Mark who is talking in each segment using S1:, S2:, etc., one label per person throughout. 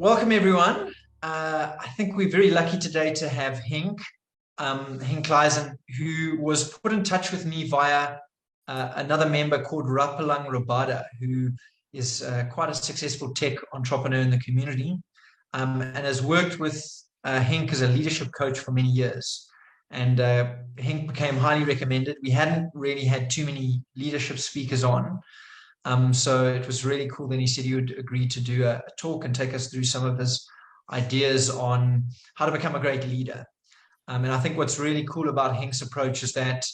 S1: Welcome, everyone. I think we're very lucky today to have Henk Kleizen, who was put in touch with me via another member called Rapalang Rabada, who is quite a successful tech entrepreneur in the community, and has worked with Henk as a leadership coach for many years. And Henk became highly recommended. We hadn't really had too many leadership speakers on, so it was really cool. Then he said he would agree to do a talk and take us through some of his ideas on how to become a great leader. And I think what's really cool about Henk's approach is that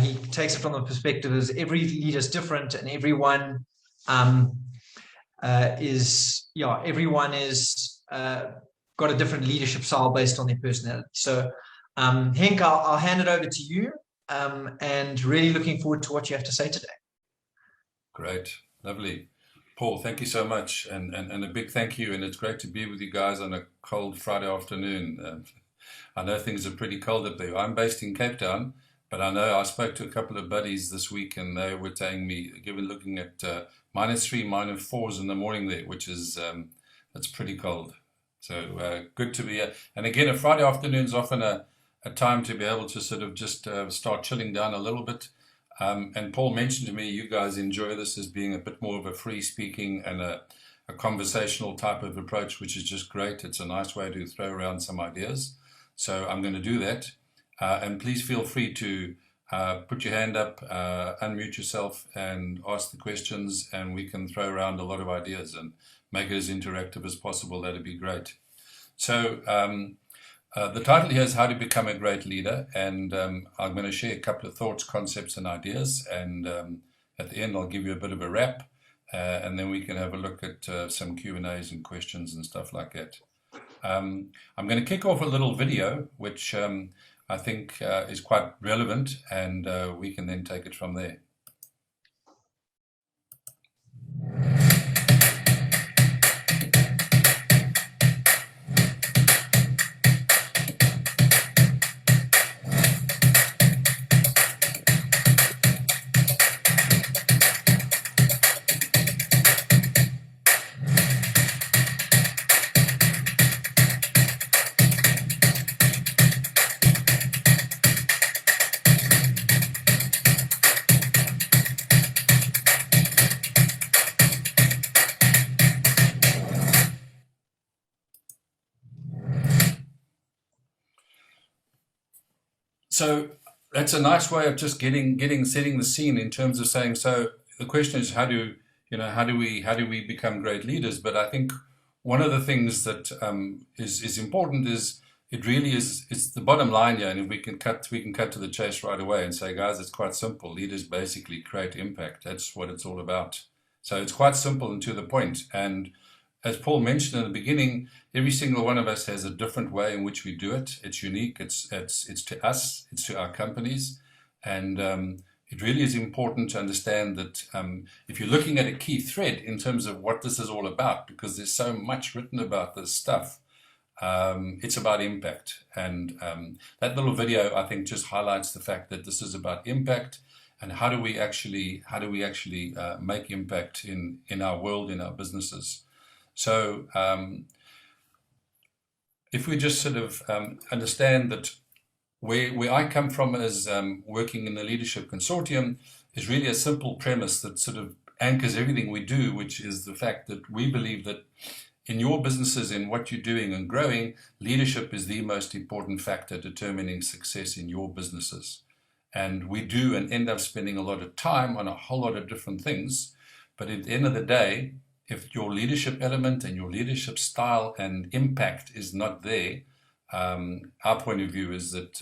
S1: he takes it from the perspective as every leader is different, and um, everyone is got a different leadership style based on their personality. So, Henk, I'll hand it over to you, and really looking forward to what you have to say today.
S2: Great, lovely. Paul, thank you so much, and a big thank you. And it's great to be with you guys on a cold Friday afternoon. I know things are pretty cold up there. I'm based in Cape Town, but I know I spoke to a couple of buddies this week, and they were telling me, given looking at -3, -4s in the morning there, which is that's pretty cold. So good to be here. And again, a Friday afternoon is often a time to be able to sort of just start chilling down a little bit. And Paul mentioned to me, you guys enjoy this as being a bit more of a free speaking and a conversational type of approach, which is just great. It's a nice way to throw around some ideas. So I'm going to do that. And please feel free to put your hand up, unmute yourself and ask the questions, and we can throw around a lot of ideas and make it as interactive as possible. That'd be great. So the title here is How to Become a Great Leader, and I'm going to share a couple of thoughts, concepts, and ideas, and at the end I'll give you a bit of a wrap, and then we can have a look at some Q&As and questions and stuff like that. I'm going to kick off a little video, which I think is quite relevant, and we can then take it from there. So that's a nice way of just setting the scene in terms of saying, so the question is how do we become great leaders? But I think one of the things that is important is it really is, it's the bottom line here. And if we can cut to the chase right away and say, guys, it's quite simple. Leaders basically create impact. That's what it's all about. So it's quite simple and to the point. And as Paul mentioned in the beginning, every single one of us has a different way in which we do it. It's unique. It's to us. It's to our companies. And it really is important to understand that if you're looking at a key thread in terms of what this is all about, because there's so much written about this stuff, it's about impact. And that little video, I think, just highlights the fact that this is about impact and how do we actually make impact in our world, in our businesses. So if we just sort of understand that where I come from as working in the Leadership Consortium is really a simple premise that sort of anchors everything we do, which is the fact that we believe that in your businesses, in what you're doing and growing, leadership is the most important factor determining success in your businesses. And we do and end up spending a lot of time on a whole lot of different things. But at the end of the day, if your leadership element and your leadership style and impact is not there, our point of view is that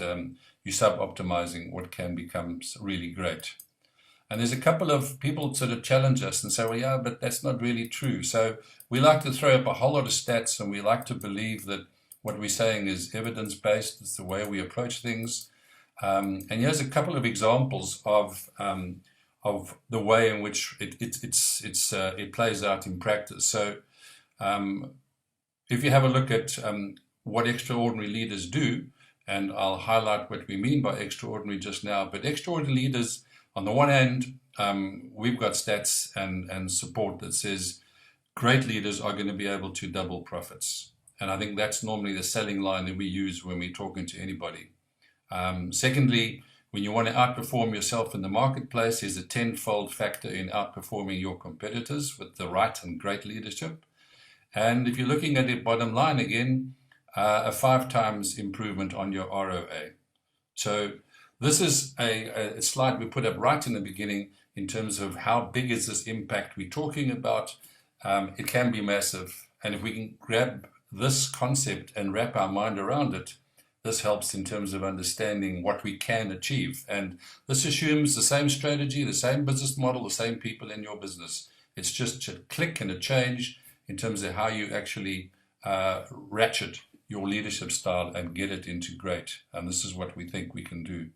S2: you're sub-optimizing what can become really great. And there's a couple of people sort of challenge us and say, well, yeah, but that's not really true. So we like to throw up a whole lot of stats, and we like to believe that what we're saying is evidence-based. It's the way we approach things. And here's a couple of examples of the way in which it plays out in practice. So if you have a look at what extraordinary leaders do, and I'll highlight what we mean by extraordinary just now, but extraordinary leaders, on the one hand, we've got stats and support that says great leaders are going to be able to double profits. And I think that's normally the selling line that we use when we're talking to anybody. Secondly, when you want to outperform yourself in the marketplace, there's a tenfold factor in outperforming your competitors with the right and great leadership. And if you're looking at it bottom line again, a 5 times improvement on your ROA. So this is a slide we put up right in the beginning in terms of how big is this impact we're talking about. It can be massive. And if we can grab this concept and wrap our mind around it, this helps in terms of understanding what we can achieve. And this assumes the same strategy, the same business model, the same people in your business. It's just a click and a change in terms of how you actually ratchet your leadership style and get it into great. And this is what we think we can do.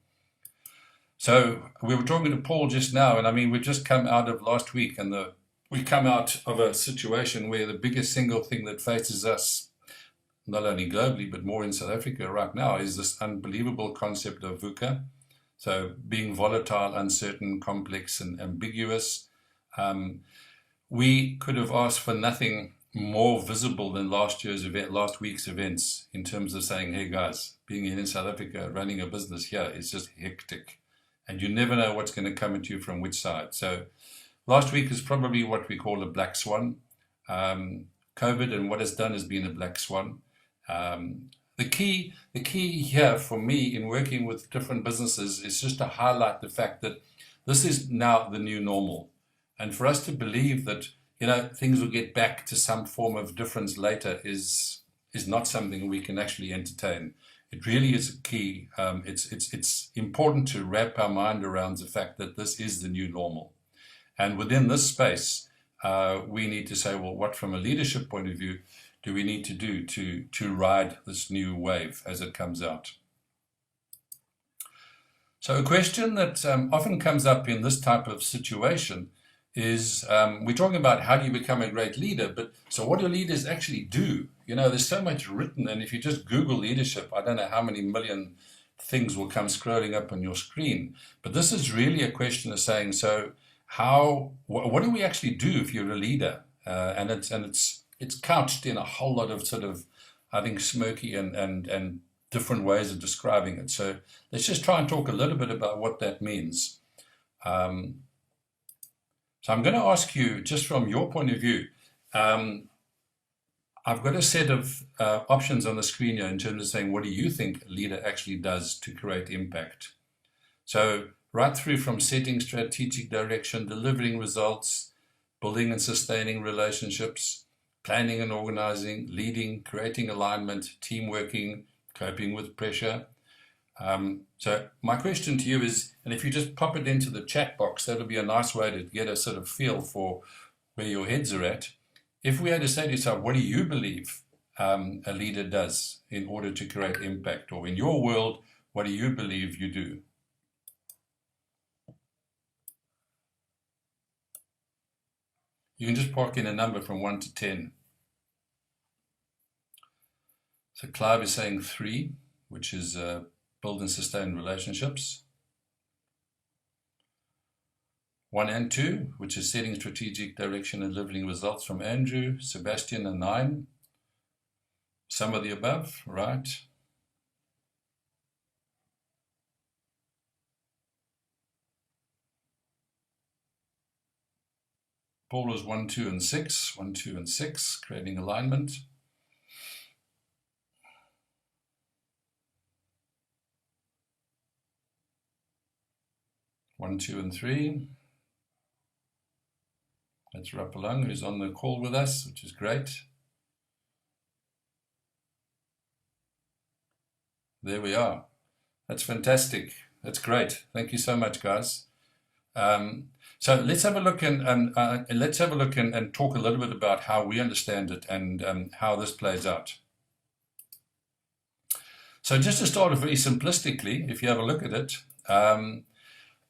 S2: So we were talking to Paul just now, and I mean, we've just come out of last week, and we come out of a situation where the biggest single thing that faces us, not only globally, but more in South Africa right now, is this unbelievable concept of VUCA. So being volatile, uncertain, complex, and ambiguous. We could have asked for nothing more visible than last week's events in terms of saying, hey guys, being in South Africa, running a business here is just hectic. And you never know what's going to come at you from which side. So last week is probably what we call a black swan. COVID and what it's done has been a black swan. The key here for me in working with different businesses is just to highlight the fact that this is now the new normal. And for us to believe that, you know, things will get back to some form of difference later is not something we can actually entertain. It really is a key. It's important to wrap our mind around the fact that this is the new normal. And within this space, we need to say, well, what from a leadership point of view do we need to do to ride this new wave as it comes out? So a question that often comes up in this type of situation is, we're talking about how do you become a great leader, but so what do leaders actually do? You know, there's so much written, and if you just Google leadership, I don't know how many million things will come scrolling up on your screen. But this is really a question of saying, so what do we actually do if you're a leader? And it's couched in a whole lot of sort of, I think, smoky and different ways of describing it. So let's just try and talk a little bit about what that means. So I'm going to ask you, just from your point of view, I've got a set of options on the screen here in terms of saying, what do you think a leader actually does to create impact? So right through from setting strategic direction, delivering results, building and sustaining relationships, planning and organizing, leading, creating alignment, team working, coping with pressure. So my question to you is, and if you just pop it into the chat box, that'll be a nice way to get a sort of feel for where your heads are at. If we had to say to yourself, what do you believe a leader does in order to create impact? Or in your world, what do you believe you do? You can just park in a number from 1 to 10. So Clive is saying 3, which is build and sustain relationships. 1 and 2, which is setting strategic direction and delivering results from Andrew. Sebastian, a 9. Some of the above, right? Paul was 1, 2, and 6. 1, 2, and 6, creating alignment. One, 2, and 3. That's Rapalung, who's on the call with us, which is great. There we are. That's fantastic. That's great. Thank you so much, guys. So let's have a look and talk a little bit about how we understand it and how this plays out. So just to start off very simplistically, if you have a look at it,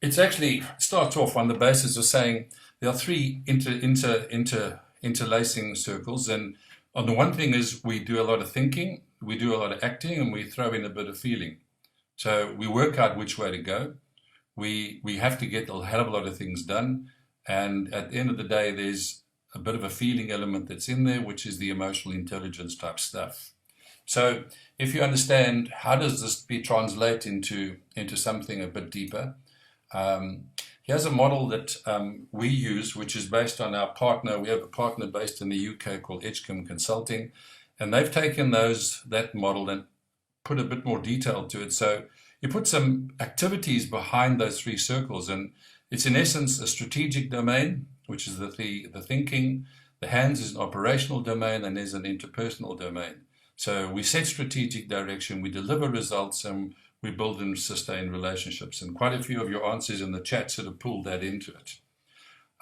S2: it actually starts off on the basis of saying there are 3 interlacing circles, and on the one thing is we do a lot of thinking, we do a lot of acting, and we throw in a bit of feeling. So we work out which way to go. We have to get a hell of a lot of things done, and at the end of the day, there's a bit of a feeling element that's in there, which is the emotional intelligence type stuff. So if you understand how does this translate into something a bit deeper, here's a model that we use, which is based on our partner. We have a partner based in the UK called Edgecombe Consulting, and they've taken that model and put a bit more detail to it. So you put some activities behind those three circles, and it's in essence a strategic domain, which is the thinking. The hands is an operational domain, and there's an interpersonal domain. So we set strategic direction, we deliver results, and we build and sustain relationships. And quite a few of your answers in the chat sort of pulled that into it.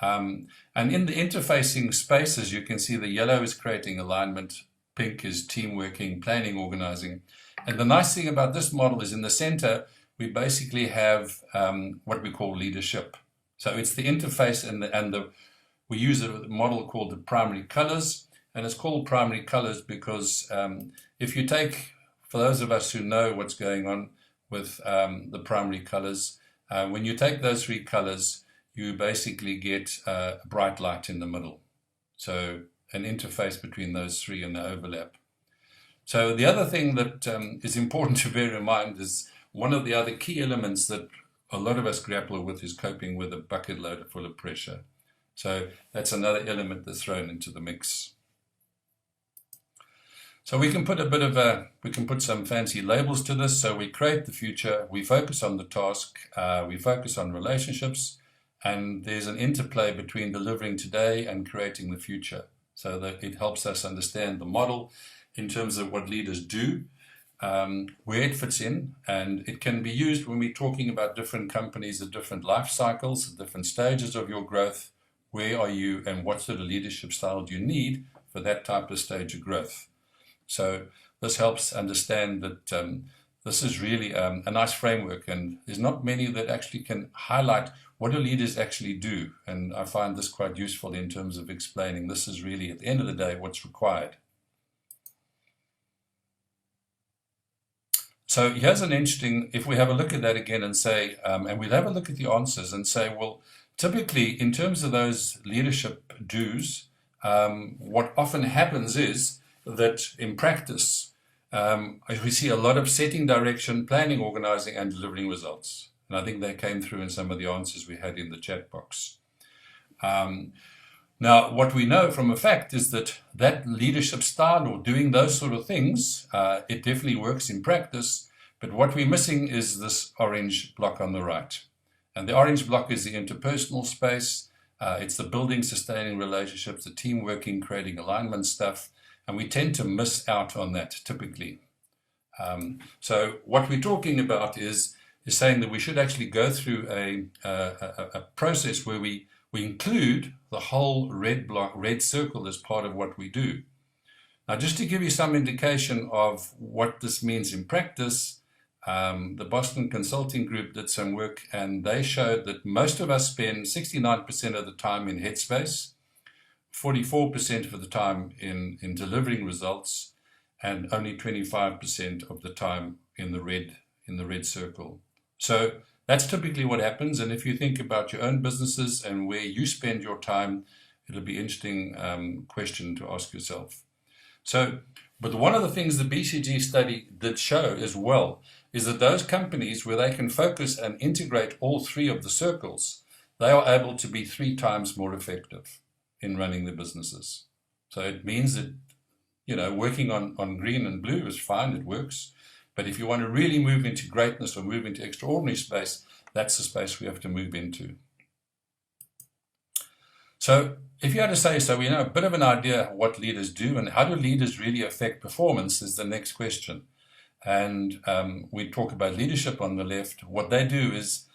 S2: And in the interfacing spaces, you can see the yellow is creating alignment, pink is team working, planning, organizing. And the nice thing about this model is in the center, we basically have what we call leadership. So it's the interface we use a model called the primary colors. And it's called primary colors because if you take, for those of us who know what's going on with the primary colors, when you take those three colors, you basically get a bright light in the middle. So an interface between those three and the overlap. So the other thing that is important to bear in mind is one of the other key elements that a lot of us grapple with is coping with a bucket load full of pressure. So that's another element that's thrown into the mix. So we can put some fancy labels to this. So we create the future, we focus on the task, we focus on relationships, and there's an interplay between delivering today and creating the future. So that it helps us understand the model in terms of what leaders do, where it fits in, and it can be used when we're talking about different companies at different life cycles, at different stages of your growth. Where are you and what sort of leadership style do you need for that type of stage of growth? So this helps understand that this is really a nice framework, and there's not many that actually can highlight what do leaders actually do. And I find this quite useful in terms of explaining this is really, at the end of the day, what's required. So here's an interesting, if we have a look at that again and say, and we'll have a look at the answers and say, well, typically in terms of those leadership do's, what often happens is that in practice, we see a lot of setting direction, planning, organizing, and delivering results. And I think they came through in some of the answers we had in the chat box. Now, what we know from a fact is that leadership style or doing those sort of things, it definitely works in practice. But what we're missing is this orange block on the right. And the orange block is the interpersonal space. It's the building, sustaining relationships, the team working, creating alignment stuff. And we tend to miss out on that typically. So what we're talking about is saying that we should actually go through a process where we include the whole red circle as part of what we do. Now, just to give you some indication of what this means in practice, the Boston Consulting Group did some work, and they showed that most of us spend 69% of the time in headspace, 44% of the time in delivering results, and only 25% of the time in the red circle. So that's typically what happens. And if you think about your own businesses and where you spend your time, it'll be an interesting question to ask yourself. So, but one of the things the BCG study did show as well is that those companies where they can focus and integrate all three of the circles, they are able to be 3 times more effective in running the businesses. So it means that, you know, working on green and blue is fine, it works. But if you want to really move into greatness or move into extraordinary space, that's the space we have to move into. So if you had to say, so we know a bit of an idea of what leaders do and how do leaders really affect performance is the next question. And we talk about leadership on the left. What they do is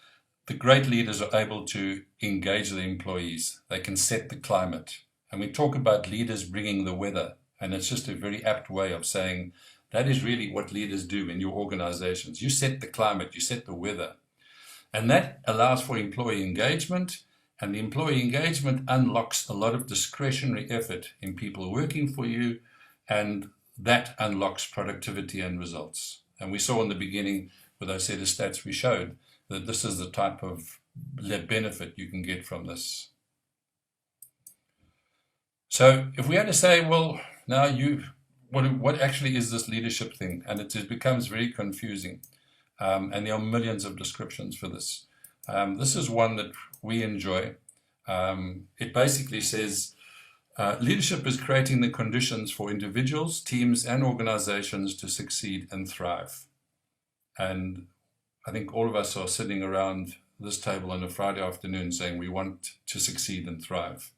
S2: the great leaders are able to engage the employees. They can set the climate. And we talk about leaders bringing the weather. And it's just a very apt way of saying that is really what leaders do in your organizations. You set the climate, you set the weather. And that allows for employee engagement. And the employee engagement unlocks a lot of discretionary effort in people working for you. And that unlocks productivity and results. And we saw in the beginning with those set of stats we showed that this is the type of benefit you can get from this. So if we had to say, well, now what actually is this leadership thing? And it becomes very confusing. And there are millions of descriptions for this. This is one that we enjoy. It basically says, leadership is creating the conditions for individuals, teams, and organizations to succeed and thrive. And I think all of us are sitting around this table on a Friday afternoon saying we want to succeed and thrive.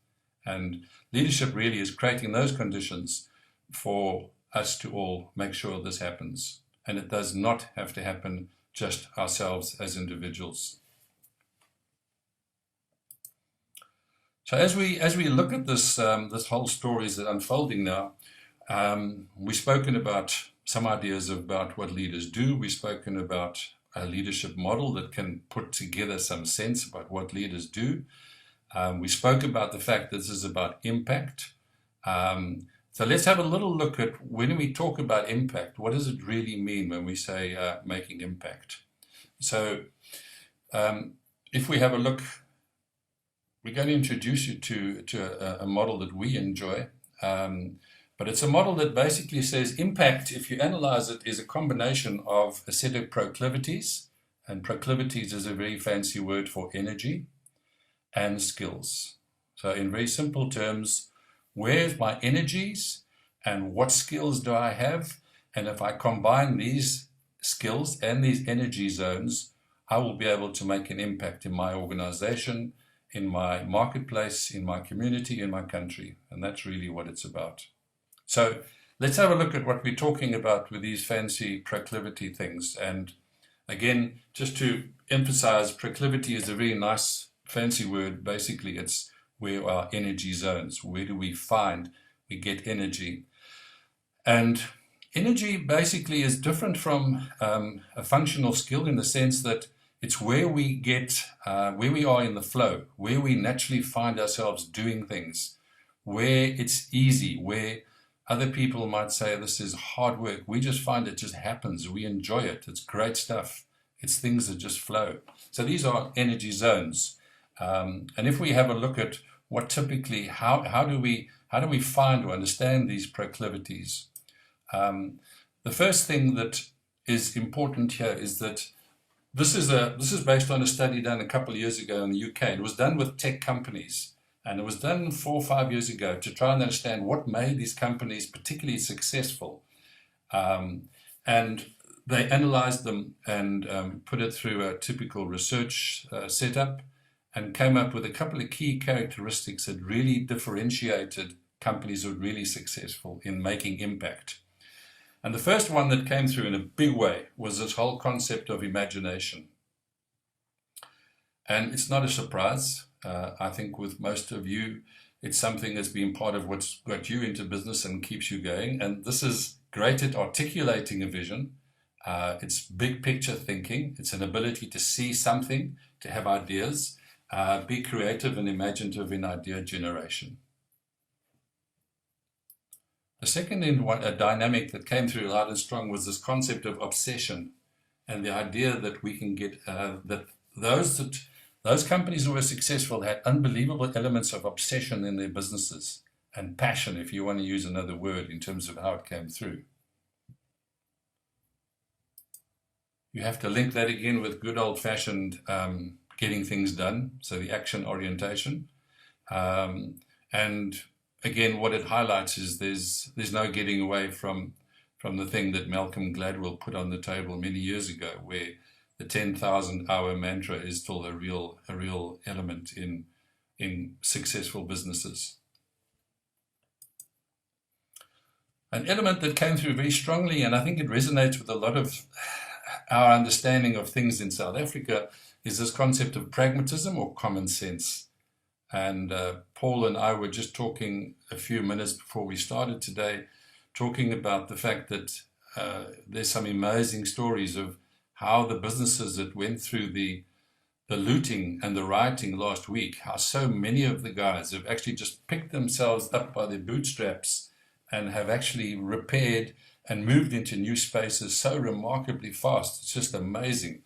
S2: And leadership really is creating those conditions for us to all make sure this happens. And it does not have to happen just ourselves as individuals. So as we look at this this whole story is unfolding now, we've spoken about some ideas about what leaders do. We've spoken about a leadership model that can put together some sense about what leaders do. We spoke about the fact that this is about impact. So let's have a little look at when we talk about impact, what does it really mean when we say making impact? So if we have a look, we're going to introduce you to a model that we enjoy, but it's a model that basically says impact, if you analyze it, is a combination of a set of proclivities, and proclivities is a very fancy word for energy, and skills. So in very simple terms, where's my energies and what skills do I have? And if I combine these skills and these energy zones, I will be able to make an impact in my organization, in my marketplace, in my community, in my country. And that's really what it's about. So let's have a look at what we're talking about with these fancy proclivity things. And again, just to emphasize, proclivity is a very nice fancy word. Basically, it's where our energy zones, where do we find we get energy. And energy basically is different from a functional skill in the sense that it's where we get, where we are in the flow, where we naturally find ourselves doing things, where it's easy, where other people might say this is hard work. We just find it just happens. We enjoy it. It's great stuff. It's things that just flow. So these are energy zones. And if we have a look at what typically, how do we find or understand these proclivities? The first thing that is important here is that this is based on a study done a couple of years ago in the UK. It was done with tech companies, and it was done 4 or 5 years ago to try and understand what made these companies particularly successful. And they analyzed them and put it through a typical research setup and came up with a couple of key characteristics that really differentiated companies that were really successful in making impact. And the first one that came through in a big way was this whole concept of imagination. And it's not a surprise. I think with most of you, it's something that's been part of what's got you into business and keeps you going. And this is great at articulating a vision. It's big picture thinking. It's an ability to see something, to have ideas, be creative and imaginative in idea generation. The second dynamic that came through loud and strong was this concept of obsession, and the idea that we can get that those companies who were successful had unbelievable elements of obsession in their businesses and passion, if you want to use another word, in terms of how it came through. You have to link that again with good old-fashioned getting things done, so the action orientation, and again, what it highlights is there's no getting away from the thing that Malcolm Gladwell put on the table many years ago, where the 10,000-hour mantra is still a real element in successful businesses. An element that came through very strongly, and I think it resonates with a lot of our understanding of things in South Africa, is this concept of pragmatism or common sense. And Paul and I were just talking a few minutes before we started today, talking about the fact that there's some amazing stories of how the businesses that went through the looting and the rioting last week, how so many of the guys have actually just picked themselves up by their bootstraps and have actually repaired and moved into new spaces so remarkably fast. It's just amazing.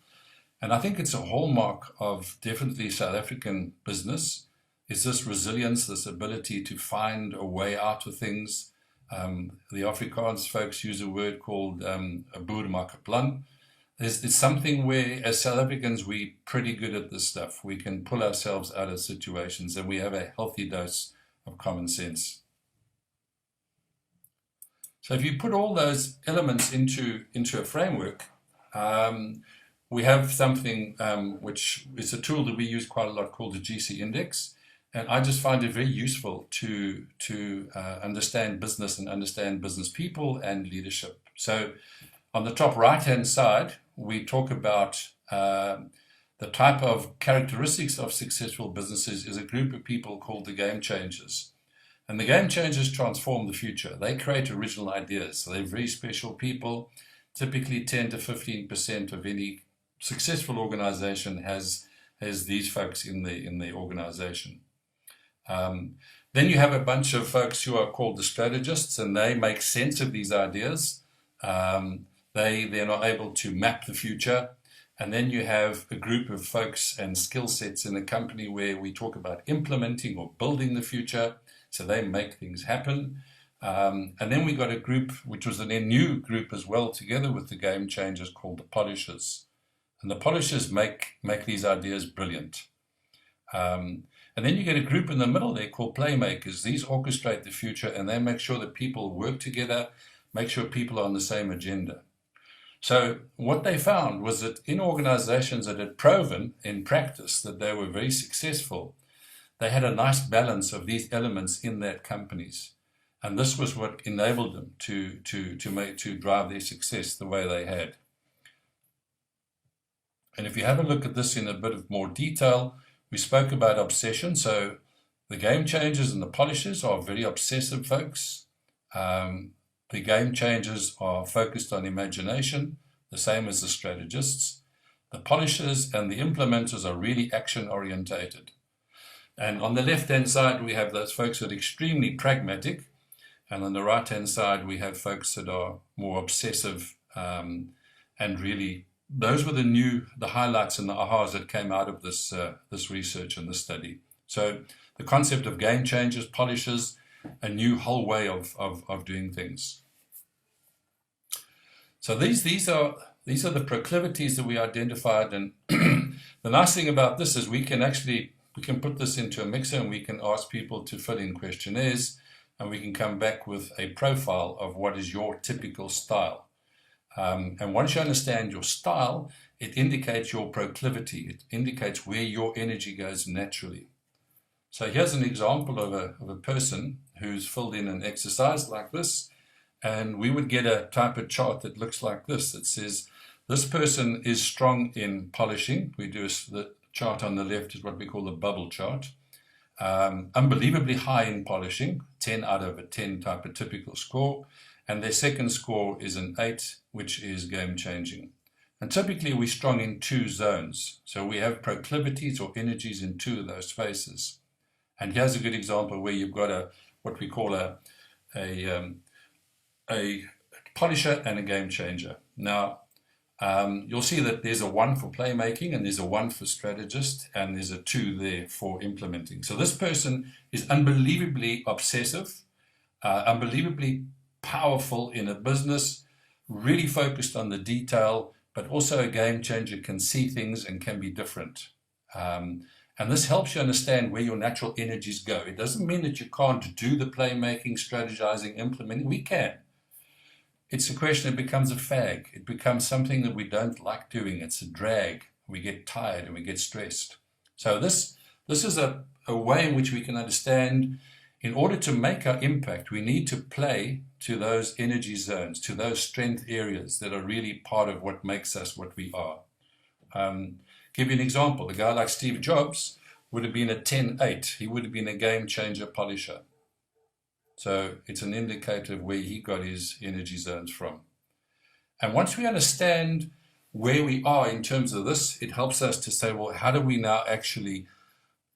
S2: And I think it's a hallmark of definitely South African business, is this resilience, this ability to find a way out of things. The Afrikaans folks use a word called a boer maak 'n plan. It's something where, as South Africans, we're pretty good at this stuff. We can pull ourselves out of situations, and we have a healthy dose of common sense. So if you put all those elements into a framework, we have something which is a tool that we use quite a lot called the GC Index. And I just find it very useful to understand business and understand business people and leadership. So on the top right-hand side, we talk about the type of characteristics of successful businesses is a group of people called the game changers. And the game changers transform the future. They create original ideas. So they're very special people. Typically 10 to 15% of any successful organization has these folks in the organization. Then you have a bunch of folks who are called the strategists, and they make sense of these ideas. They're not able to map the future. And then you have a group of folks and skill sets in a company where we talk about implementing or building the future. So they make things happen. And then we got a group, which was a new group as well, together with the game changers, called the polishers. And the polishers make these ideas brilliant. And then you get a group in the middle there called playmakers. These orchestrate the future, and they make sure that people work together, make sure people are on the same agenda. So what they found was that in organizations that had proven in practice that they were very successful, they had a nice balance of these elements in their companies. And this was what enabled them to drive their success the way they had. And if you have a look at this in a bit of more detail, we spoke about obsession. So the game changers and the polishers are very obsessive folks. The game changers are focused on imagination, the same as the strategists. The polishers and the implementers are really action orientated. And on the left-hand side, we have those folks that are extremely pragmatic. And on the right-hand side, we have folks that are more obsessive. And really, those were the highlights and the ahas that came out of this research and this study. So the concept of game changers, polishers, a new whole way of doing things. So these are the proclivities that we identified. And the nice thing about this is we can put this into a mixer, and we can ask people to fill in questionnaires, and we can come back with a profile of what is your typical style. And once you understand your style, it indicates your proclivity. It indicates where your energy goes naturally. So here's an example of a person who's filled in an exercise like this, and we would get a type of chart that looks like this. It says this person is strong in polishing. We do the chart on the left is what we call the bubble chart. Unbelievably high in polishing, 10 out of a 10 type of typical score. And their second score is an 8, which is game changing. And typically we're strong in 2 zones. So we have proclivities or energies in 2 of those spaces. And here's a good example where you've got what we call a polisher and a game changer. Now, you'll see that there's a 1 for playmaking, and there's a 1 for strategist, and there's a 2 there for implementing. So this person is unbelievably obsessive, unbelievably powerful in a business, really focused on the detail, but also a game changer, can see things and can be different. And this helps you understand where your natural energies go. It doesn't mean that you can't do the playmaking, strategizing, implementing. We can. It's a question, it becomes a fag. It becomes something that we don't like doing. It's a drag. We get tired and we get stressed. So this is a way in which we can understand, in order to make our impact, we need to play to those energy zones, to those strength areas that are really part of what makes us what we are. Give you an example. A guy like Steve Jobs would have been a 10-8. He would have been a game changer polisher. So it's an indicator of where he got his energy zones from. And once we understand where we are in terms of this, it helps us to say, well, how do we now actually,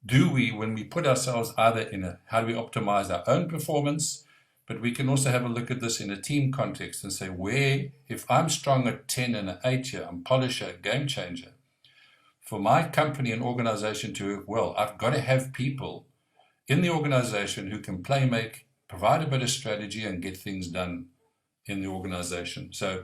S2: when we put ourselves either how do we optimize our own performance, but we can also have a look at this in a team context and say, if I'm strong at 10 and an 8 here, I'm polisher, game changer. For my company and organization to work well, I've got to have people in the organization who can play make, provide a bit of strategy, and get things done in the organization. So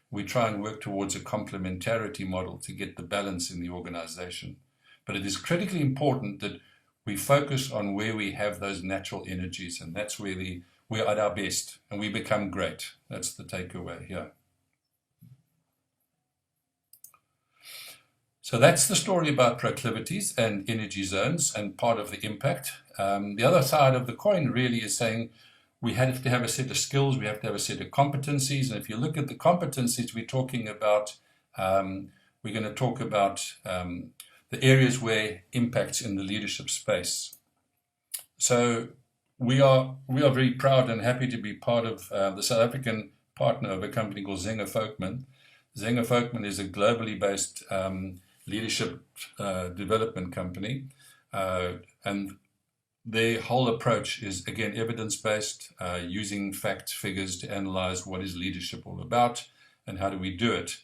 S2: we try and work towards a complementarity model to get the balance in the organization. But it is critically important that we focus on where we have those natural energies, and that's where we're at our best and we become great. That's the takeaway here. So that's the story about proclivities and energy zones and part of the impact. The other side of the coin really is saying we have to have a set of skills, we have to have a set of competencies. And if you look at the competencies, we're talking about, we're going to talk about the areas where impacts in the leadership space. So we are very proud and happy to be part of the South African partner of a company called Zenger Folkman. Zenger Folkman is a globally based leadership development company, and their whole approach is, again, evidence-based, using facts, figures to analyze what is leadership all about and how do we do it.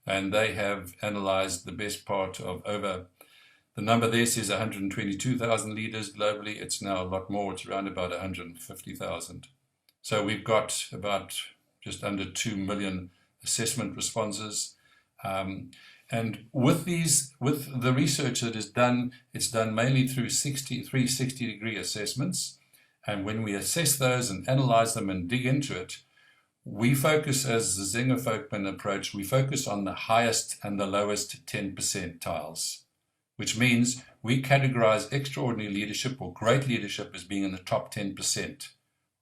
S2: And they have analyzed the best part of over, the number there says 122,000 leaders globally. It's now a lot more. It's around about 150,000. So we've got about just under 2 million assessment responses. And with the research that is done, it's done mainly through 360-degree assessments. And when we assess those and analyze them and dig into it, we focus, as the Zenger Folkman approach, we focus on the highest and the lowest 10 percentiles, which means we categorize extraordinary leadership or great leadership as being in the top 10%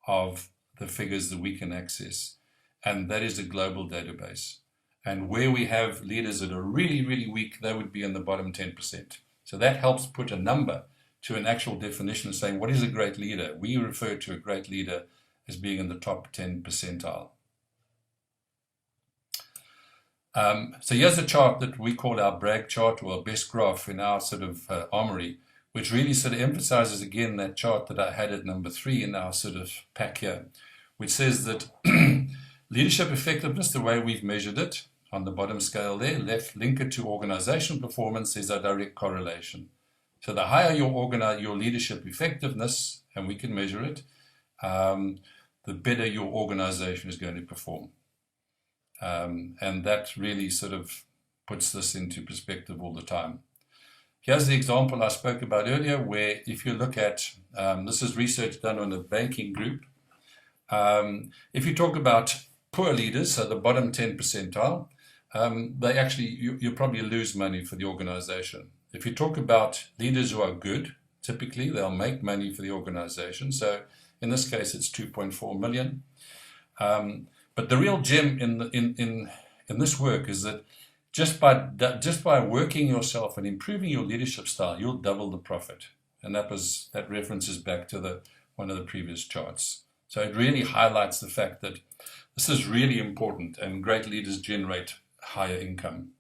S2: of the figures that we can access. And that is a global database. And where we have leaders that are really, really weak, they would be in the bottom 10%. So that helps put a number to an actual definition of saying, what is a great leader? We refer to a great leader as being in the top 10 percentile. So here's a chart that we call our brag chart, or our best graph in our sort of armory, which really sort of emphasizes again that chart that I had at number 3 in our sort of pack here, which says that leadership effectiveness, the way we've measured it, on the bottom scale there, left, link it to organizational performance, is a direct correlation. So the higher your leadership effectiveness, and we can measure it, the better your organization is going to perform. And that really sort of puts this into perspective all the time. Here's the example I spoke about earlier, where if you look at, this is research done on a banking group. If you talk about poor leaders, so the bottom 10 percentile, they actually, you probably lose money for the organization. If you talk about leaders who are good, typically they'll make money for the organization. So in this case, it's 2.4 million. But the real gem in this work is that just by working yourself and improving your leadership style, you'll double the profit. And that references back to one of the previous charts. So it really highlights the fact that this is really important, and great leaders generate higher income.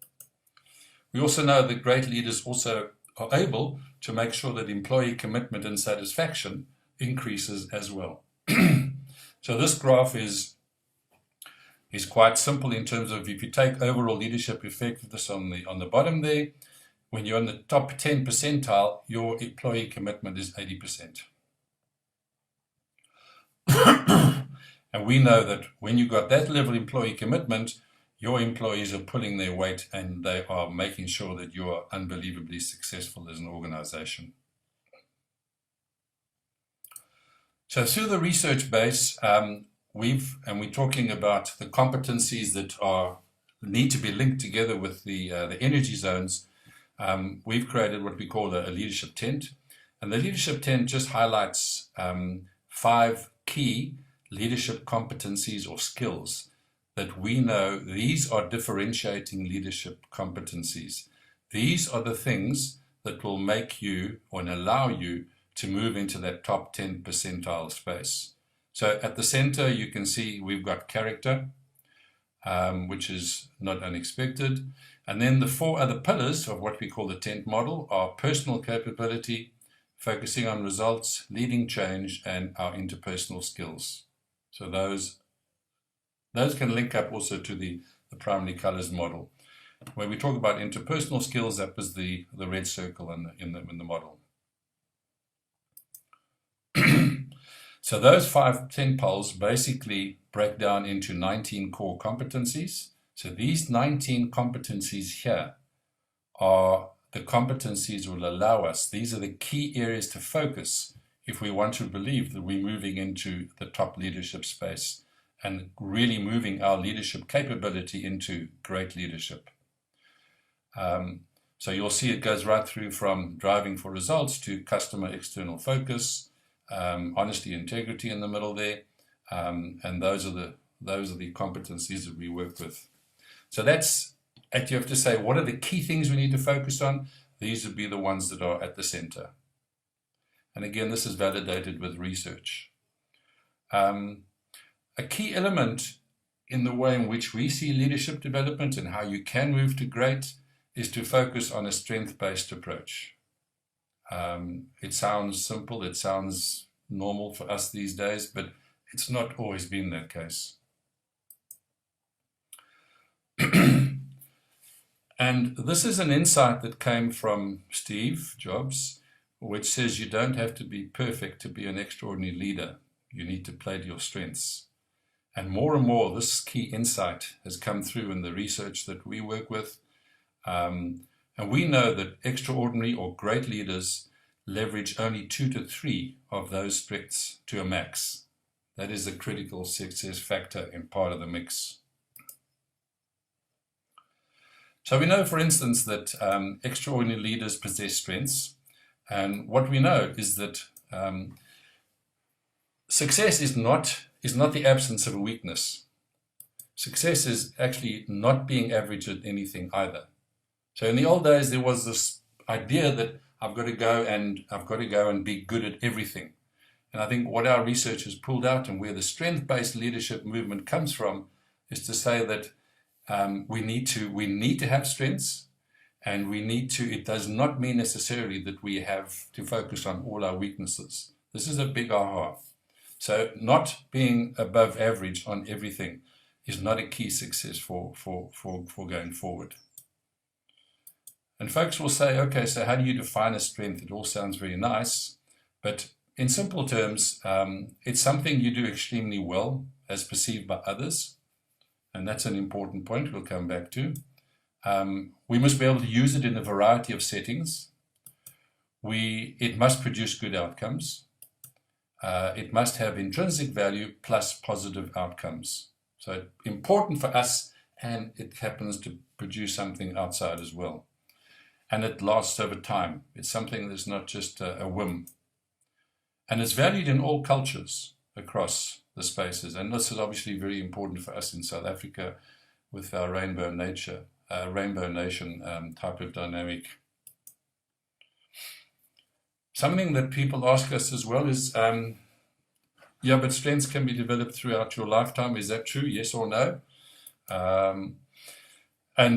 S2: We also know that great leaders also are able to make sure that employee commitment and satisfaction increases as well. So this graph is quite simple in terms of, if you take overall leadership effectiveness on the bottom there, when you're in the top 10 percentile, your employee commitment is 80%. And we know that when you've got that level of employee commitment, your employees are pulling their weight and they are making sure that you are unbelievably successful as an organization. So through the research base, we're talking about the competencies that need to be linked together with the energy zones. We've created what we call a leadership tent. And the leadership tent just highlights 5 key leadership competencies or skills that we know these are differentiating leadership competencies. These are the things that will make you or allow you to move into that top 10 percentile space. So at the center, you can see we've got character, which is not unexpected. And then the 4 other pillars of what we call the tent model are personal capability, focusing on results, leading change, and our interpersonal skills. So those can link up also to the primary colors model. When we talk about interpersonal skills, that was the red circle in the model. So those 10 poles basically break down into 19 core competencies. So these 19 competencies here are the competencies will allow us. These are the key areas to focus if we want to believe that we're moving into the top leadership space and really moving our leadership capability into great leadership. So you'll see it goes right through from driving for results to customer external focus, honesty, integrity in the middle there, and those are the competencies that we work with. So that's, if you have to say, what are the key things we need to focus on? These would be the ones that are at the center. And again, this is validated with research. A key element in the way in which we see leadership development and how you can move to great is to focus on a strength-based approach. It sounds simple, it sounds normal for us these days, but it's not always been that case. And this is an insight that came from Steve Jobs, which says you don't have to be perfect to be an extraordinary leader. You need to play to your strengths. And more, this key insight has come through in the research that we work with. And we know that extraordinary or great leaders leverage only 2 to 3 of those strengths to a max. That is a critical success factor in part of the mix. So we know, for instance, that extraordinary leaders possess strengths. And what we know is that success is not the absence of a weakness. Success is actually not being average at anything either. So in the old days, there was this idea that I've got to go and be good at everything. And I think what our research has pulled out and where the strength-based leadership movement comes from is to say that we need to have strengths, and it does not mean necessarily that we have to focus on all our weaknesses. This is a big aha. So not being above average on everything is not a key success for going forward. And folks will say, okay, so how do you define a strength? It all sounds very nice, but in simple terms, it's something you do extremely well as perceived by others. And that's an important point we'll come back to. We must be able to use it in a variety of settings. It must produce good outcomes. It must have intrinsic value plus positive outcomes. So important for us, and it happens to produce something outside as well. And it lasts over time. It's something that's not just a whim. And it's valued in all cultures across the spaces. And this is obviously very important for us in South Africa with our Rainbow Nation type of dynamic. Something that people ask us as well is, yeah, but strengths can be developed throughout your lifetime. Is that true? Yes or no? And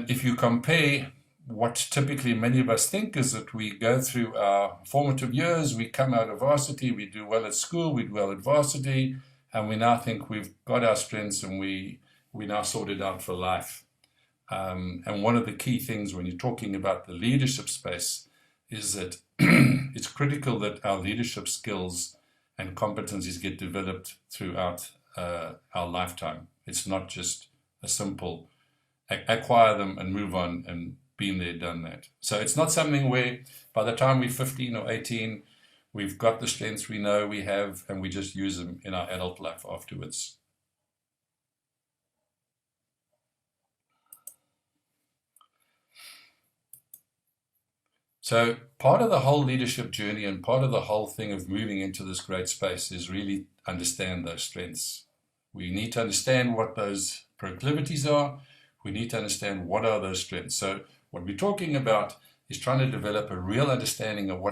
S2: if you compare what typically many of us think is that we go through our formative years, we come out of varsity, we do well at school, we do well at varsity, and we now think we've got our strengths and we now sorted out for life. And one of the key things when you're talking about the leadership space is that it's critical that our leadership skills and competencies get developed throughout our lifetime. It's not just a simple acquire them and move on and been there, done that. So it's not something where by the time we're 15 or 18, we've got the strengths we know we have and we just use them in our adult life afterwards. So part of the whole leadership journey and part of the whole thing of moving into this great space is really understand those strengths. We need to understand what those proclivities are. We need to understand what are those strengths. So what we're talking about is trying to develop a real understanding of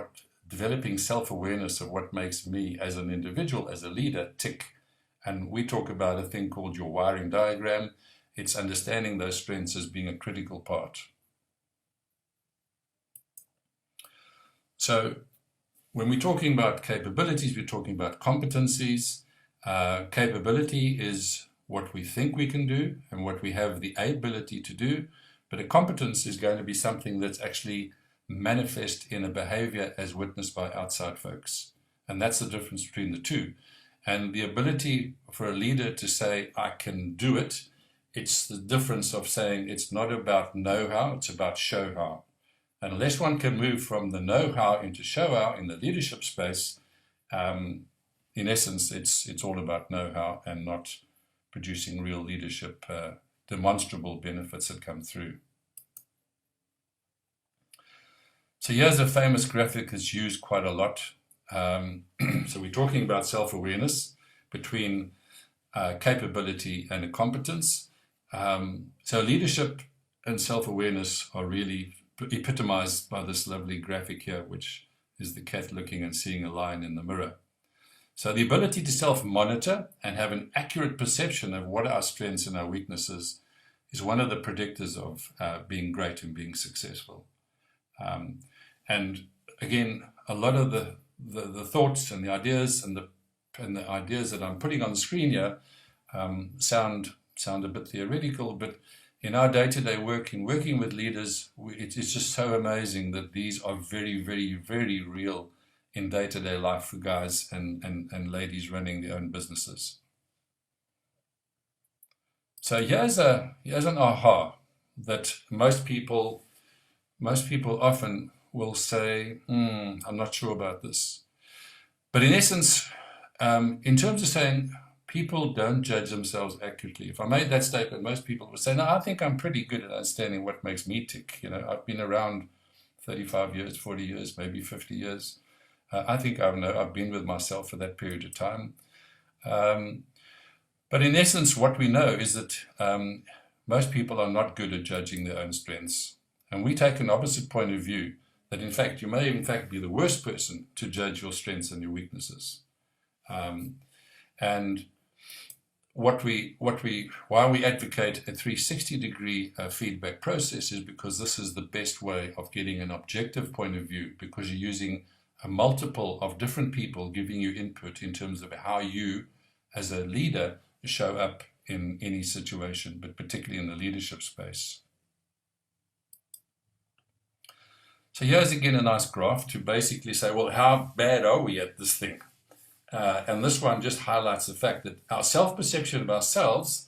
S2: developing self-awareness of what makes me as an individual, as a leader, tick. And we talk about a thing called your wiring diagram. It's understanding those strengths as being a critical part. So when we're talking about capabilities, we're talking about competencies. Capability is what we think we can do and what we have the ability to do. But a competence is going to be something that's actually manifest in a behavior as witnessed by outside folks. And that's the difference between the two. And the ability for a leader to say, I can do it, it's the difference of saying it's not about know-how, it's about show-how. And unless one can move from the know-how into show-how in the leadership space, in essence, it's all about know-how and not producing real leadership, demonstrable benefits that come through. So here's a famous graphic that's used quite a lot. So we're talking about self-awareness between capability and competence. So leadership and self-awareness are really epitomized by this lovely graphic here, which is the cat looking and seeing a lion in the mirror. So the ability to self-monitor and have an accurate perception of what our strengths and our weaknesses is one of the predictors of being great and being successful. And again, a lot of the thoughts and the ideas and the ideas that I'm putting on the screen here sound a bit theoretical, but in our day-to-day work, in working with leaders, it's just so amazing that these are very, very, very real in day-to-day life for guys and ladies running their own businesses. So here's an aha that most people often will say, I'm not sure about this. But in essence, in terms of saying people don't judge themselves accurately, if I made that statement, most people would say, no, I think I'm pretty good at understanding what makes me tick. You know, I've been around 35 years, 40 years, maybe 50 years. I think I've been with myself for that period of time. But in essence, what we know is that most people are not good at judging their own strengths. And we take an opposite point of view, that in fact, you may in fact be the worst person to judge your strengths and your weaknesses. And why we advocate a 360-degree feedback process is because this is the best way of getting an objective point of view, because you're using a multiple of different people giving you input in terms of how you, as a leader, show up in any situation, but particularly in the leadership space. So here's again a nice graph to basically say, well, how bad are we at this thing? And this one just highlights the fact that our self-perception of ourselves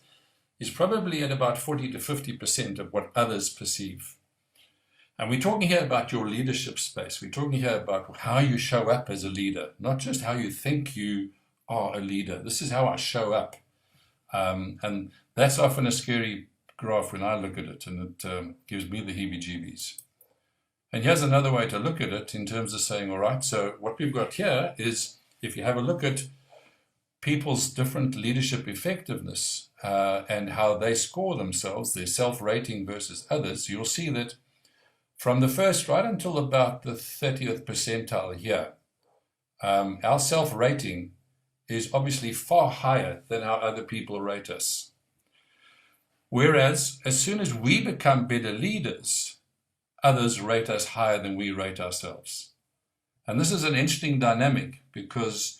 S2: is probably at about 40 to 50% of what others perceive. And we're talking here about your leadership space. We're talking here about how you show up as a leader, not just how you think you are a leader. This is how I show up. And that's often a scary graph when I look at it, and it gives me the heebie-jeebies. And here's another way to look at it in terms of saying, all right, so what we've got here is, if you have a look at people's different leadership effectiveness and how they score themselves, their self-rating versus others, you'll see that from the first right until about the 30th percentile here, our self-rating is obviously far higher than how other people rate us. Whereas, as soon as we become better leaders, others rate us higher than we rate ourselves. And this is an interesting dynamic, because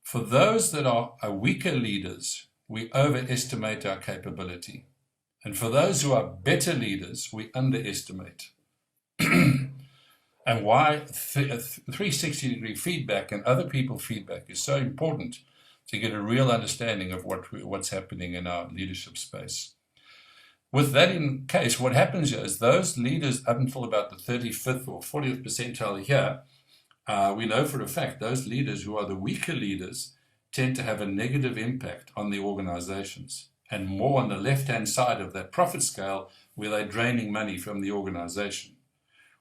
S2: for those that are weaker leaders, we overestimate our capability. And for those who are better leaders, we underestimate. And why 360-degree feedback and other people's feedback is so important to get a real understanding of what's happening in our leadership space. With that in case, what happens is those leaders up until about the 35th or 40th percentile here, we know for a fact those leaders who are the weaker leaders tend to have a negative impact on the organizations, and more on the left-hand side of that profit scale where they're draining money from the organization.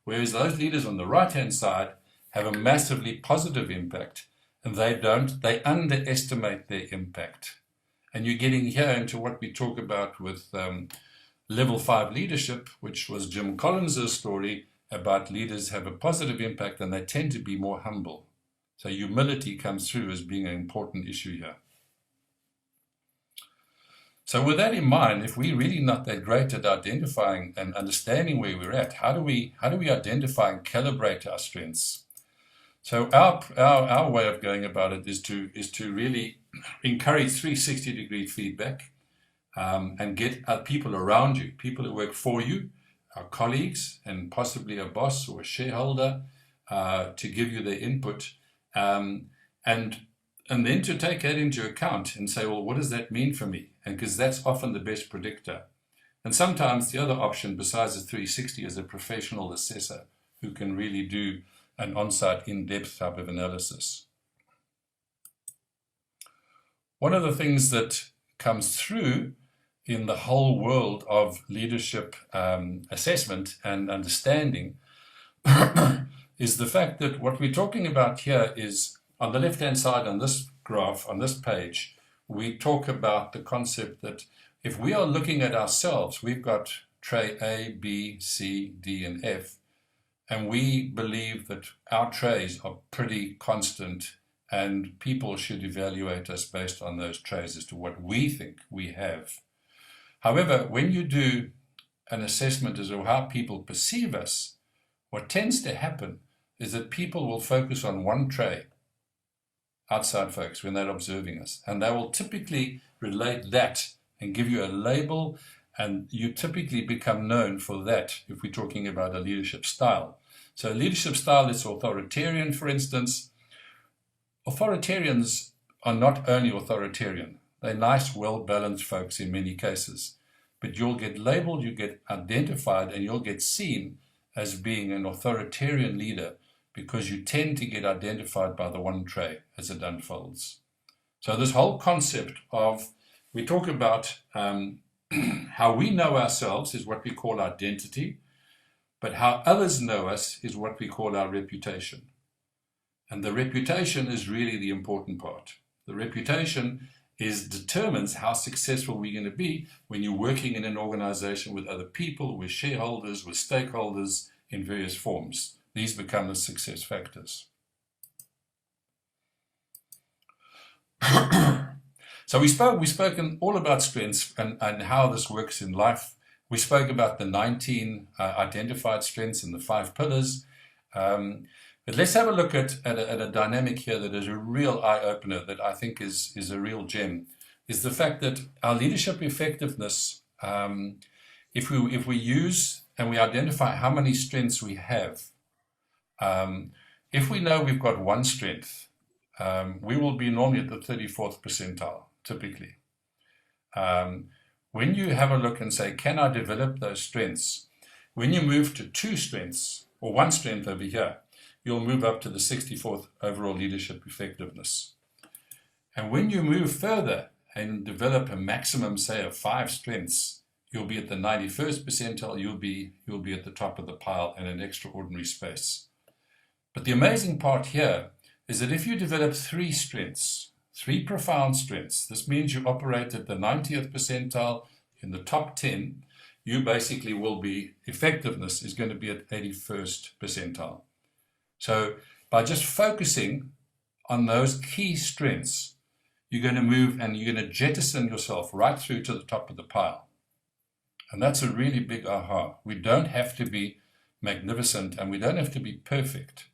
S2: Whereas those leaders on the right-hand side have a massively positive impact, and they underestimate their impact. And you're getting here into what we talk about with level 5 leadership, which was Jim Collins' story about leaders have a positive impact and they tend to be more humble. So humility comes through as being an important issue here. So with that in mind, if we're really not that great at identifying and understanding where we're at, how do we identify and calibrate our strengths? So our way of going about it is to really encourage 360-degree feedback and get people around you, people who work for you, our colleagues, and possibly a boss or a shareholder to give you their input. And and then to take that into account and say, well, what does that mean for me? And because that's often the best predictor. And sometimes the other option besides the 360 is a professional assessor who can really do an on-site in-depth type of analysis. One of the things that comes through in the whole world of leadership assessment and understanding is the fact that what we're talking about here is, on the left-hand side on this graph, on this page, we talk about the concept that if we are looking at ourselves, we've got tray A, B, C, D, and F, and we believe that our trays are pretty constant and people should evaluate us based on those trays as to what we think we have. However, when you do an assessment as to how people perceive us, what tends to happen is that people will focus on one tray, outside folks, when they're observing us, and they will typically relate that and give you a label, and you typically become known for that if we're talking about a leadership style. So a leadership style is authoritarian, for instance. Authoritarians are not only authoritarian, they're nice, well-balanced folks in many cases, but you'll get labeled, you get identified, and you'll get seen as being an authoritarian leader because you tend to get identified by the one tray as it unfolds. So this whole concept of, we talk about how we know ourselves is what we call identity, but how others know us is what we call our reputation. And the reputation is really the important part. The reputation determines how successful we're going to be when you're working in an organization with other people, with shareholders, with stakeholders in various forms. These become the success factors. So we've spoken all about strengths and how this works in life. We spoke about the 19 identified strengths and the 5 pillars. But let's have a look at a dynamic here that is a real eye-opener that I think is a real gem, is the fact that our leadership effectiveness, if we use and we identify how many strengths we have, if we know we've got one strength, we will be normally at the 34th percentile, typically. When you have a look and say, can I develop those strengths? When you move to 2 strengths, or 1 strength over here, you'll move up to the 64th overall leadership effectiveness. And when you move further and develop a maximum, say, of 5 strengths, you'll be at the 91st percentile, you'll be at the top of the pile in an extraordinary space. But the amazing part here is that if you develop 3 strengths, 3 profound strengths, this means you operate at the 90th percentile in the top 10, you basically will be, effectiveness is going to be at 81st percentile. So by just focusing on those key strengths, you're going to move and you're going to jettison yourself right through to the top of the pile. And that's a really big aha. We don't have to be magnificent and we don't have to be perfect.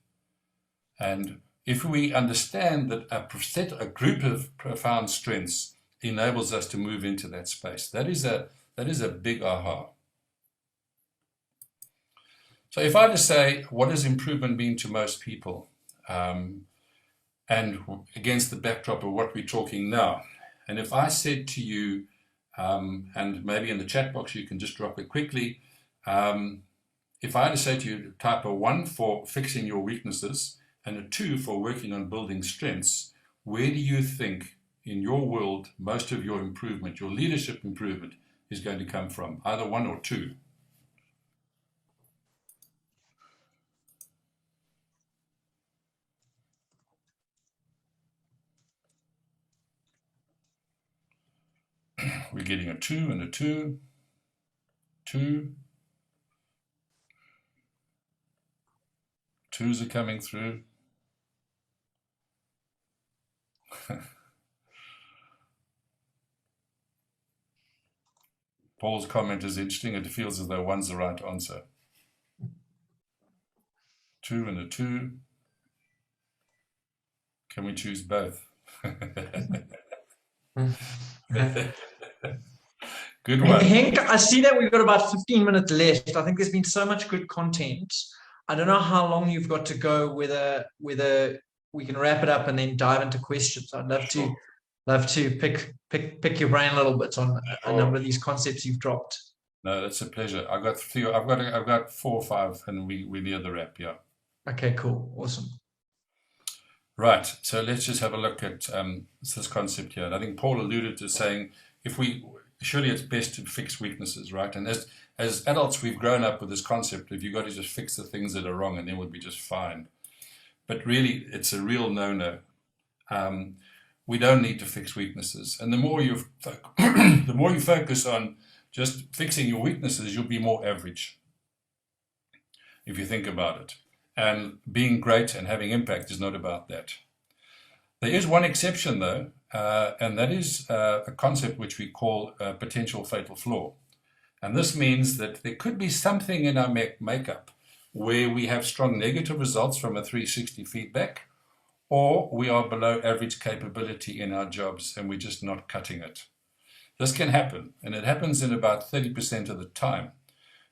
S2: And if we understand that a group of profound strengths enables us to move into that space, that is a big aha. So if I just say, what does improvement mean to most people? And against the backdrop of what we're talking now, and if I said to you, and maybe in the chat box you can just drop it quickly, if I had to say to you, type a 1 for fixing your weaknesses and a 2 for working on building strengths, where do you think in your world most of your improvement, your leadership improvement, is going to come from? Either 1 or 2. We're getting a 2 and a 2, 2. 2s are coming through. Paul's comment is interesting. It feels as though 1's the right answer. 2 and a 2. Can we choose both? Good one.
S1: Henk, I see that we've got about 15 minutes left. I think there's been so much good content. I don't know how long you've got to go, whether we can wrap it up and then dive into questions. I'd love to pick your brain a little bit on a number of these concepts you've dropped.
S2: No, that's a pleasure. I've got 4 or 5, and we're near the wrap. Yeah.
S1: Okay, cool, awesome.
S2: Right. So let's just have a look at this concept here. And I think Paul alluded to saying, surely it's best to fix weaknesses, right? And as adults, we've grown up with this concept of you've got to just fix the things that are wrong and then we'll be just fine. But really, it's a real no-no. We don't need to fix weaknesses. And the more you focus on just fixing your weaknesses, you'll be more average, if you think about it. And being great and having impact is not about that. There is one exception, though, and that is a concept which we call potential fatal flaw. And this means that there could be something in our makeup where we have strong negative results from a 360 feedback, or we are below average capability in our jobs and we're just not cutting it. This can happen, and it happens in about 30% of the time.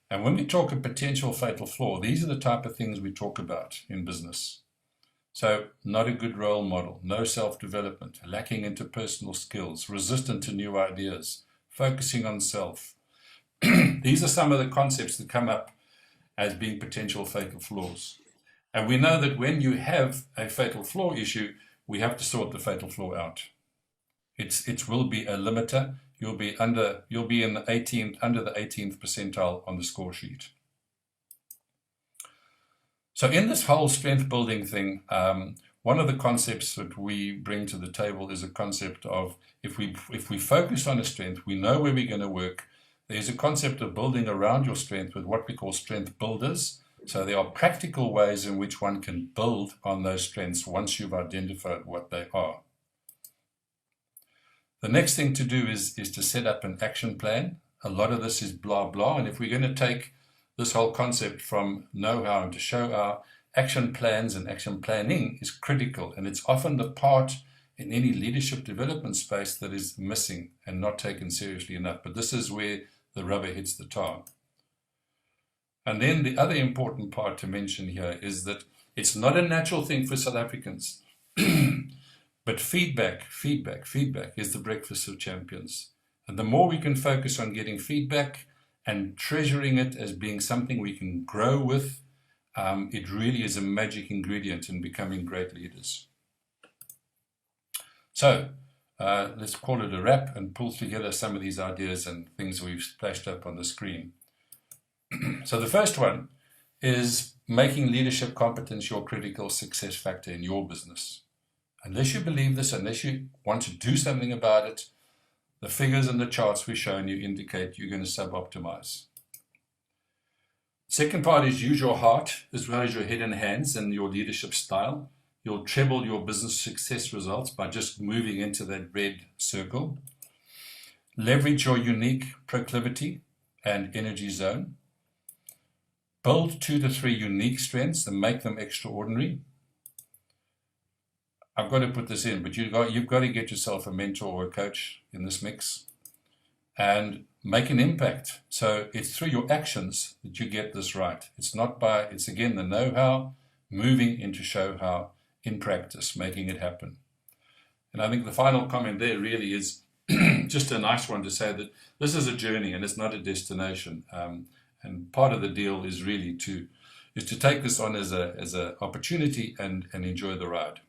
S2: And when we talk of potential fatal flaw, these are the type of things we talk about in business. So, not a good role model, no self-development, lacking interpersonal skills, resistant to new ideas, focusing on self. These are some of the concepts that come up as being potential fatal flaws. And we know that when you have a fatal flaw issue, we have to sort the fatal flaw out. It will be a limiter. You'll be under the 18th percentile on the score sheet. So in this whole strength building thing, one of the concepts that we bring to the table is a concept of if we focus on a strength, we know where we're going to work. There's a concept of building around your strength with what we call strength builders. So there are practical ways in which one can build on those strengths once you've identified what they are. The next thing to do is to set up an action plan. A lot of this is blah, blah. And if we're going to take this whole concept from know-how to show-how, action plans and action planning is critical. And it's often the part in any leadership development space that is missing and not taken seriously enough. But this is where the rubber hits the tar. And then the other important part to mention here is that it's not a natural thing for South Africans. But feedback is the breakfast of champions. And the more we can focus on getting feedback and treasuring it as being something we can grow with, it really is a magic ingredient in becoming great leaders. So let's call it a wrap and pull together some of these ideas and things we've splashed up on the screen. So the first one is making leadership competence your critical success factor in your business. Unless you believe this, unless you want to do something about it, the figures and the charts we've shown you indicate you're going to sub-optimize. Second part is use your heart as well as your head and hands and your leadership style. You'll treble your business success results by just moving into that red circle. Leverage your unique proclivity and energy zone. Build 2 to 3 unique strengths and make them extraordinary. I've got to put this in, but you've got to get yourself a mentor or a coach in this mix and make an impact. So it's through your actions that you get this right. It's again the know-how, moving into show-how in practice, making it happen. And I think the final comment there really is just a nice one to say that this is a journey and it's not a destination. And part of the deal is really to take this on as a opportunity and enjoy the ride.